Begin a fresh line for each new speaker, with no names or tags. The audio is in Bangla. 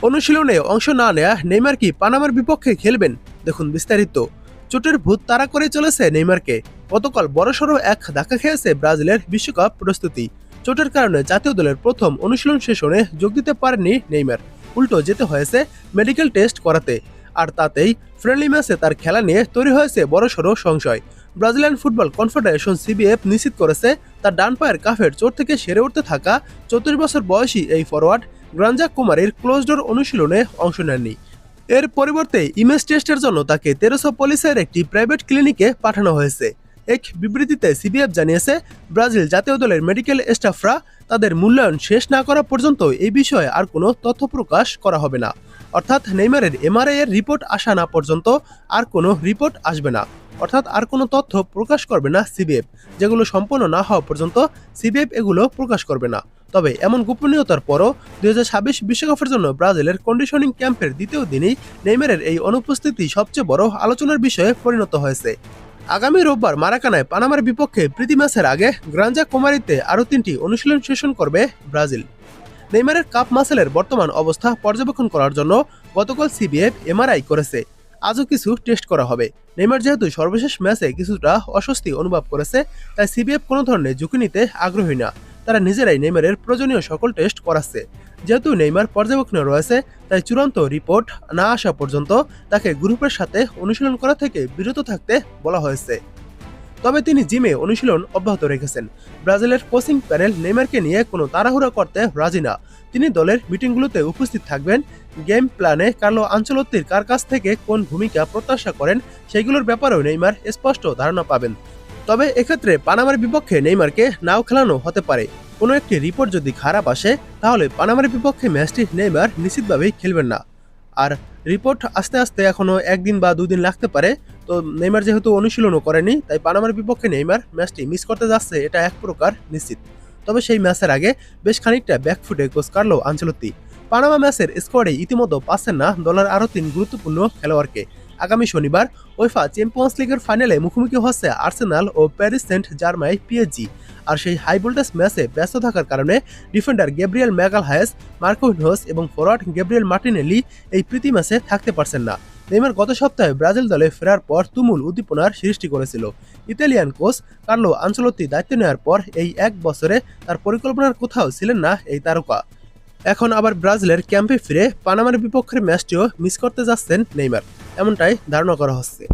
অনুশীলনে অংশ না নেয়া নেইমার কি পানামার বিপক্ষে খেলবেন? দেখুন বিস্তারিত। চোটের ভূত তাড়া করে চলেছে নেইমারকে। গতকাল বড়সড় এক ধাক্কা খেয়েছে ব্রাজিলের বিশ্বকাপ প্রস্তুতি। চোটের কারণে জাতীয় দলের প্রথম অনুশীলন সেশনে যোগ দিতে পারেননি নেইমার। উল্টো যেতে হয়েছে মেডিকেল টেস্ট করাতে। আর তাতেই ফ্রেন্ডলি ম্যাচে তার খেলা নিয়ে তৈরি হয়েছে বড়সড় সংশয়। ব্রাজিলিয়ান ফুটবল কনফেডারেশন সিবিএফ নিশ্চিত করেছে তার ডান পায়ের কাফের চোট থেকে সেরে উঠতে থাকা 34 বছর বয়সী এই ফরওয়ার্ড গ্রাঞ্জা কুমারীর ক্লোজডোর অনুশীলনে অংশ নেননি। এর পরিবর্তে ইমেজ টেস্টের জন্য তাকে তেরোসোপলিসের একটি প্রাইভেট ক্লিনিকে পাঠানো হয়েছে। এক বিবৃতিতে সিবিএফ জানিয়েছে, ব্রাজিল জাতীয় দলের মেডিকেল স্টাফরা তাদের মূল্যায়ন শেষ না করা পর্যন্ত এই বিষয়ে আর কোনো তথ্য প্রকাশ করা হবে না। অর্থাৎ নেইমারের এমআরআই এর রিপোর্ট আসা না পর্যন্ত আর কোনো রিপোর্ট আসবে না। অর্থাৎ আর কোনো তথ্য প্রকাশ করবে না সিবিএফ। যেগুলো সম্পন্ন না হওয়া পর্যন্ত সিবিএফ এগুলো প্রকাশ করবে না। তবে এমন গোপনীয়তার পরও 2026 বিশ্বকাপের জন্য ব্রাজিলের কন্ডিশনিং ক্যাম্পের দ্বিতীয় দিনেই নেইমারের এই অনুপস্থিতি সবচেয়ে বড় আলোচনার বিষয়ে পরিণত হয়েছে। আগামী রোববার মারাকানায় পানামার বিপক্ষে প্রীতি ম্যাচের আগে গ্রাঞ্জা কুমারীতে আরও 3টি অনুশীলন সেশন করবে ব্রাজিল। নেইমারের কাপ মাসেলের বর্তমান অবস্থা পর্যবেক্ষণ করার জন্য গতকাল সিবিএফ এমআরআই করেছে। আজও কিছু টেস্ট করা হবে। নেইমার যেহেতু সর্বশেষ ম্যাচে কিছুটা অস্বস্তি অনুভব করেছে, তাই সিবিএফ কোনো ধরনের ঝুঁকি নিতে আগ্রহী না। তারা নিজেরাই নেইমারের প্রয়োজনীয় সকল টেস্ট করাচ্ছে। যেহেতু নেইমার পর্যবেক্ষণে রয়েছে, তাই চূড়ান্ত রিপোর্ট না আসা পর্যন্ত তাকে গ্রুপের সাথে অনুশীলন করা থেকে বিরত থাকতে বলা হয়েছে। তবে তিনি জিমে অনুশীলন অব্যাহত রেখেছেন। ব্রাজিলের কোচিং প্যানেল নেইমারকে নিয়ে কোনো তাড়াহুড়া করতে রাজি না। তিনি দলের মিটিংগুলোতে উপস্থিত থাকবেন। গেম প্ল্যানে কার্লো আনচেলত্তির কার কাছ থেকে কোন ভূমিকা প্রত্যাশা করেন সেইগুলোর ব্যাপারেও নেইমার স্পষ্ট ধারণা পাবেন। তবে এক্ষেত্রে পানামার বিপক্ষে নেইমারকে নাও খেলানো হতে পারে। কোনো একটি রিপোর্ট যদি খারাপ আসে, তাহলে পানামার বিপক্ষে ম্যাচটি নেইমার নিশ্চিতভাবেই খেলবেন না। আর রিপোর্ট আস্তে আস্তে এখনো 1 দিন বা 2 দিন লাগতে পারে। তো নেইমার যেহেতু অনুশীলনও করেনি, তাই পানামার বিপক্ষে নেইমার ম্যাচটি মিস করতে যাচ্ছে, এটা এক প্রকার নিশ্চিত। তবে সেই ম্যাচের আগে বেশ খানিকটা ব্যাকফুটে কোচ কার্লো আনচেলত্তি। পানামা ম্যাচের স্কোয়াডে ইতিমধ্যে পাচ্ছেন না দলের আরও 3 গুরুত্বপূর্ণ খেলোয়াড়কে। আগামী শনিবার ওয়েফা চ্যাম্পিয়ন্স লিগের ফাইনালে মুখোমুখি হচ্ছে আর্সেনাল ও প্যারিস সেন্ট জার্মাই পিএসজি। আর সেই হাই ভোল্টেজ ম্যাচে ব্যস্ত থাকার কারণে ডিফেন্ডার গ্যাব্রিয়েল ম্যাগালহায়েস, মার্কোহিনহোস এবং ফরওয়ার্ড গ্যাব্রিয়েল মার্টিনেলি এই প্রীতি ম্যাচে থাকতে পারছেন না। নেইমার গত সপ্তাহে ব্রাজিল দলে ফেরার পর তুমুল উদ্দীপনার সৃষ্টি করেছিল। ইতালিয়ান কোচ কার্লো আনচেলত্তি দায়িত্ব নেওয়ার পর এই 1 বছরে তার পরিকল্পনার কোথাও ছিলেন না এই তারকা। এখন আবার ব্রাজিলের ক্যাম্পে ফিরে পানামার বিপক্ষের ম্যাচটিও মিস করতে যাচ্ছেন নেইমার, এমনটাই ধারণা করা হচ্ছে।